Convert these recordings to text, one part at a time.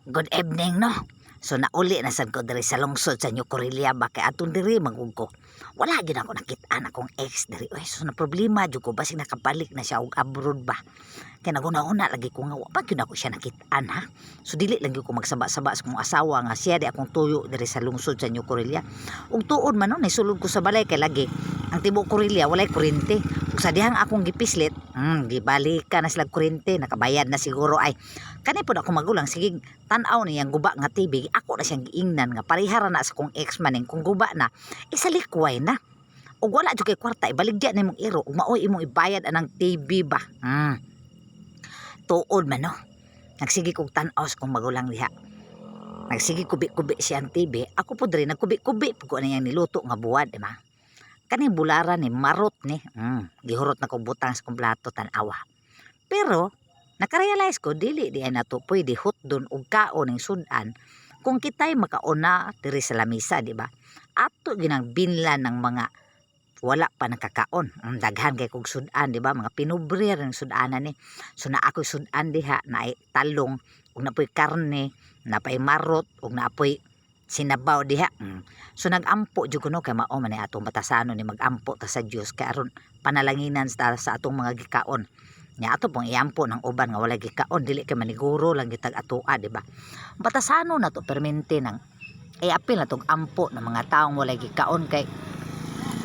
Good evening, no? So nauli na sad ko diri sa lungsod sa New Correlia ba kay atong diri magugko. Wala gyud ako nakit-an akong ex diri. Oy, so na problema jud ko basig nakabalik na siya og abroad ba. Kay naguna-una lagi ko nga wa pa gyud ako siya nakit-an ha. So dili lang gyud ko magsaba-saba sa akong asawa nga siya di akong tuyo diri sa lungsod sa New Correlia. Ug tuod man no, nisulod ko sa balay kay lagi ang tibuok Correlia walay kuryente. Ug sa dihang akong gipislit, gibalikan na sila kuryente, nakabayad na siguro ay kani pod ako magulang sige tan-aw niyang guba nga TV, ako na siyang giingnan nga parihara na sa kong ex maning kung guba na isalikway na. Ug wala jud kay kwarta ibaligya nimong iro ug maoy imong ibayad anang TV ba. Tuod man no. Nagsige kog tan-aw sa kong magulang diha. Nagsige kubi-kubi siyang TV, ako pod rin nagkubi-kubi pug ano yang niluto nga buwad, di ba? Kani bularan ni marot ni. Gihurot na kog butang sa kong plato tan-awa. Pero nakarealize ko dili di ay nato pwede hutdon og kaon ning sudan kung kitay makauna diri sa lamisa, di ba? Ato ginang binlan ng mga wala pa nakakaon. Daghan kay kog sudan, di ba? Mga pinubrir ng sudanan ni. So na ako sudan diha na talong ug napoy karne, napay marot ug napoy sinabaw diha. So nagampo jud kuno kay mao man atong batasano ni magampo ta sa Dios kay aron panalanginan sa atong mga gikaon. Nya ato pong iampo ng uban nga walay gikaon dili kay maniguro lang gitag atoa, di ba? Batasano na to permente ng apil na tong ampo ng mga taong walay gikaon kay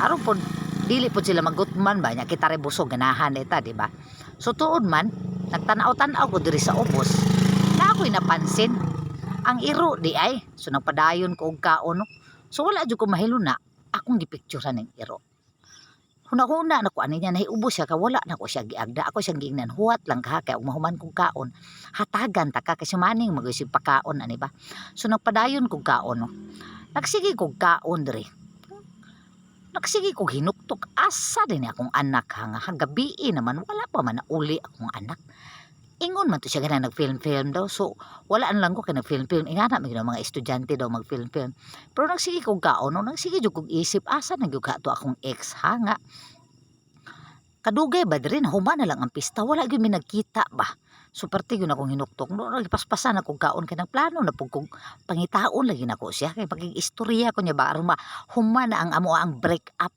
aron pod dili pod sila magutman ba nya kita rebusog ganahan eta, di ba? So tuod man nagtanaw-tanaw ko diri sa ubos na ako'y napansin ang iro di ay so nagpadayon ko og kaon no? So wala jud ko mahiluna akong gipicturean ning iro. Huna-huna na ko ani niya nahiubos siya ka wala na ko siya giagda ako siyang giingnan huwat lang ka kay umahuman kong kaon hatagan ta ka kasi maning magisig pakaon ani ba. So nagpadayon kog kaon no. Nagsige kog kaon diri. Nagsige kog hinuktok asa din akong anak nga gabi naman wala pa man nauli akong anak. Ingon man to siya gana nag-film daw. So wala lang ko kay nag-film. Ingana may mga estudyante daw mag-film. Pero nagsige kog kaon no, nagsige jud kog isip asa nagyud ka to akong ex ha nga. Kadugay ba diri human na lang ang pista wala gyud mi nagkita ba. So parte gyud akong hinuktok no, nagpaspasan akong kaon kay nagplano na pug kog pangitaon lagi nako siya kay paging istorya ko niya ba aron human na ang amo ang break up.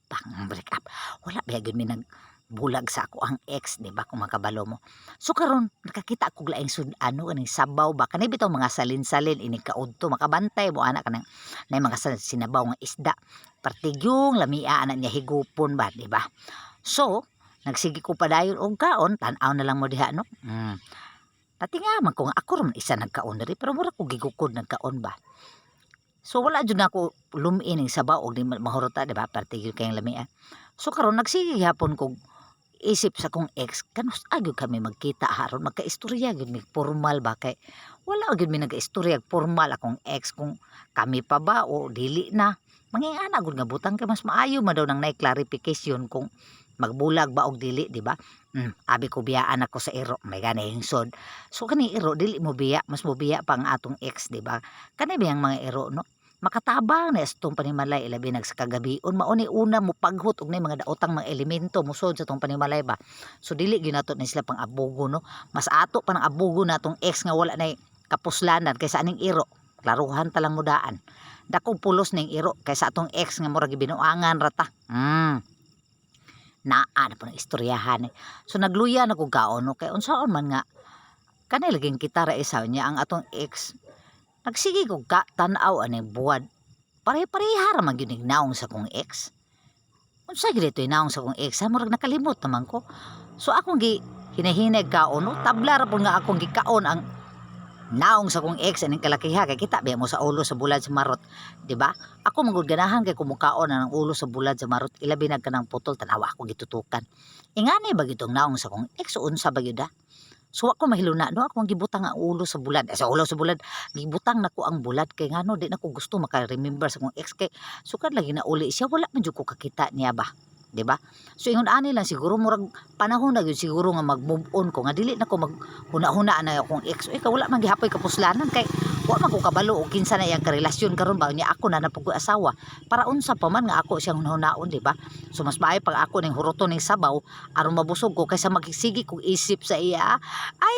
Wala ba gyud mi nag bulag sa ako ang ex, di ba, kung makabalo mo. So karon nakakita ako laing ano kaning sabaw ba kanay bitaw mga salin-salin ini kaudto makabantay mo anak kanang nay mga sinabaw nga isda partigyong lamia anak niya higupon ba, di ba? So nagsigi ko padayon og kaon tan-aw na lang mo diha no. Natingaman ko nga ako ron isa nagkaon diri pero mura ko gigukod nagkaon ba. So wala jud nako lumin ning sabaw og di mahurota, di ba, partigyong kayang lamia. So karon nagsige hapon kog isip sa kong ex kanus agyo kami magkita haron magkaistorya gyud mi formal ba kay wala gyud mi nagaistorya formal akong ex kung kami pa ba o dili na mangingana gud nga butang kay mas maayo man daw nang nay clarification kung magbulag ba og dili, di ba? Abi ko biyaan ako sa iro may gani hingsod. So kani iro dili mo biya mas mo biya pa ang atong ex, di ba? Kani biyang mga iro no makatabang na itong panimalay ilabi nagsakagabion mauni una mo paghut og nay mga daotang mga elemento musod sa tong panimalay ba. So dili gyud nato ni sila pang abugo no, mas ato pa nang abugo natong ex nga wala nay kapuslanan kaysa aning iro klaruhan ta lang mudaan dakong pulos ning iro kaysa atong ex nga murag binuangan rata. Naa na po ng istoryahan. So nagluya na kog kaon no kay unsaon man nga kanay laging kita ra isaw niya ang atong ex. Nagsige kog tan-aw ani buwad. Pare-pareha ra man gyud naong sa kong ex. Unsa gyud ito naong sa kong ex? Murag nakalimot naman ko. So akong hinahinay kaon no, tabla ra pud nga akong gikaon ang naong sa kong ex aning kalakiha kay kita ba mo sa ulo sa bulad sa marot, di ba? Ako magud ganahan kay kumukaon ang ulo sa bulad sa marot ilabi na kanang putol tanawa ako gitutukan. Ingani ba gitong naong sa kong ex unsa ba gyud? So ako mahiluna no akong gibutang ang ulo sa bulad. Sa ulo sa bulad gibutang nako ang bulad kay ngano di nako gusto maka-remember sa kong ex kay sukad lagi na uli siya wala man jud ko kakita niya ba, di ba? So ingon ani lang siguro murag panahon na gyud siguro nga mag-move on ko nga dili nako maghuna-huna na akong ex. Kay wala man gihapoy kapuslanan kay wa man ko kabalo og kinsa na iyang karelasyon karon ba niya ako na napug asawa para unsa pa man nga ako siyang hunaon, di ba? So mas maayo pag ako ning huruton ning sabaw aron mabusog ko kaysa magsigi kog isip sa iya ay